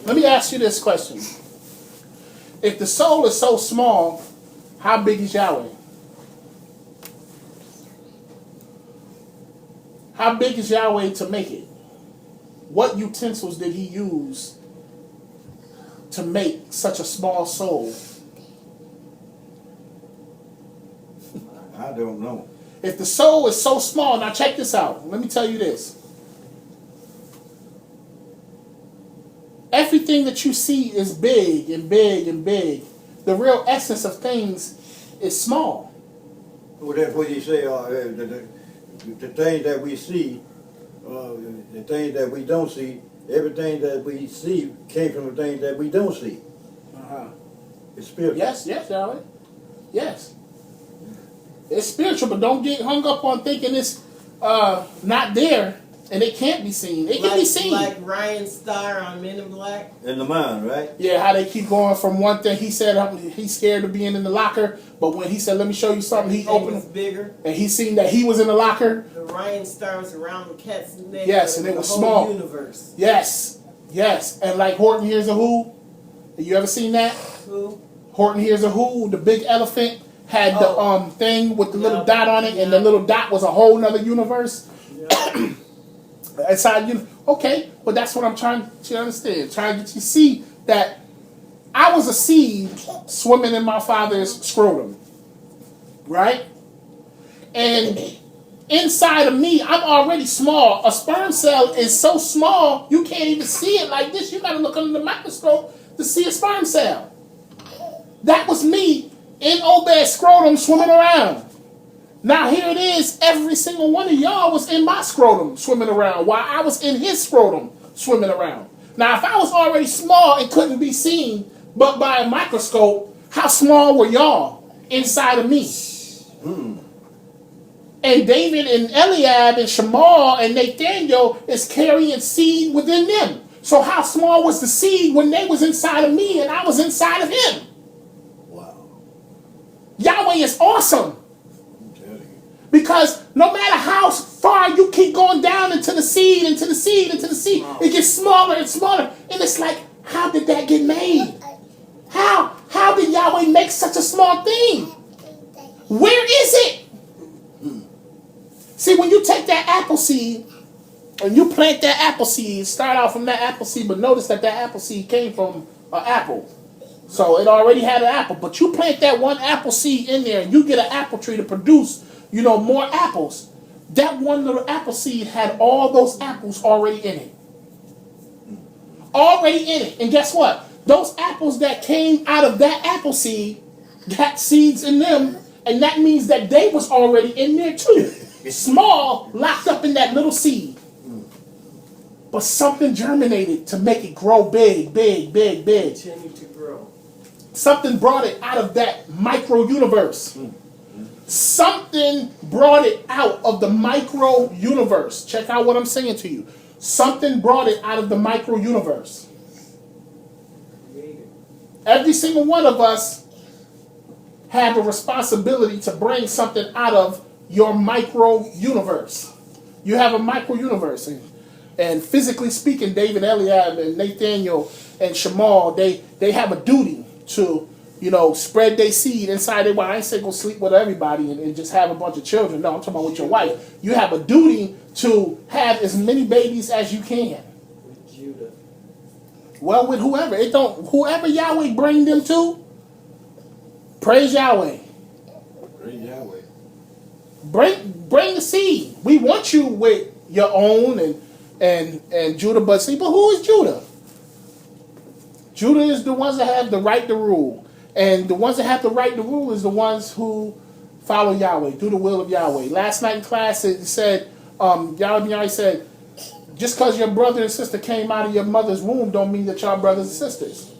Let me ask you this question. If the soul is so small, how big is Yahweh? How big is Yahweh to make it? What utensils did he use to make such a small soul? I don't know. If the soul is so small, now check this out. Let me tell you this. Everything that you see is big and big and big. The real essence of things is small. Well, that's what you say. The things that we see, the things that we don't see, everything that we see came from the things that we don't see. It's spiritual. Yes, Yahweh. Yes. It's spiritual, but don't get hung up on thinking it's not there and it can't be seen. It can be seen. Like Ryan Starr on Men in Black. In the mind, right? Yeah, how they keep going from one thing. He said he's scared of being in the locker, but when he said, "Let me show you something," he opened it bigger, and he seen that he was in the locker. The Ryan Starr was around the cat's neck. Yes, and it was small. Universe. Yes, and like Horton Hears a Who. Have you ever seen that? Who? Horton Hears a Who. The big elephant had the thing with the little dot on it, and the little dot was a whole nother universe. Inside you, okay, but that's what I'm trying to understand. Trying to get you to see that I was a seed swimming in my father's scrotum, right? And inside of me, I'm already small. A sperm cell is so small you can't even see it like this. You got to look under the microscope to see a sperm cell. That was me in Obed's scrotum swimming around. Now here it is, every single one of y'all was in my scrotum swimming around while I was in his scrotum swimming around. Now if I was already small and couldn't be seen but by a microscope, how small were y'all inside of me? And David and Eliab and Shamal and Nathaniel is carrying seed within them. So how small was the seed when they was inside of me and I was inside of him? Wow. Yahweh is awesome. Because no matter how far you keep going down into the seed, it gets smaller and smaller. And it's like, how did that get made? How did Yahweh make such a small thing? Where is it? See, when you take that apple seed and you plant that apple seed, start out from that apple seed, but notice that apple seed came from an apple. So it already had an apple. But you plant that one apple seed in there and you get an apple tree to produce more apples. That one little apple seed had all those apples already in it. Already in it. And guess what? Those apples that came out of that apple seed got seeds in them, and that means that they was already in there too. Small, locked up in that little seed. But something germinated to make it grow big. Continue to grow. Something brought it out of that micro universe. Something brought it out of the micro universe. Check out what I'm saying to you. Something brought it out of the micro universe. Every single one of us have a responsibility to bring something out of your micro universe. You have a micro universe. And physically speaking, David, Eliab, and Nathaniel, and Shamal, they have a duty to spread their seed inside their wife. I ain't say go sleep with everybody and just have a bunch of children. No, I'm talking about with your wife. You have a duty to have as many babies as you can. With Judah. Well, with whoever Yahweh bring them to, praise Yahweh. Praise Yahweh. Bring the seed. We want you with your own and Judah, but who is Judah? Judah is the ones that have the right to rule. And the ones that have the right to rule is the ones who follow Yahweh, do the will of Yahweh. Last night in class it said, Yahweh said, just because your brother and sister came out of your mother's womb don't mean that y'all brothers and sisters.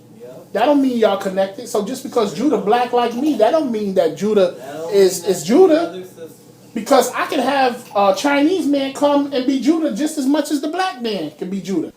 That don't mean y'all connected. So just because Judah black like me, that don't mean that Judah is Judah. Because I can have a Chinese man come and be Judah just as much as the black man can be Judah.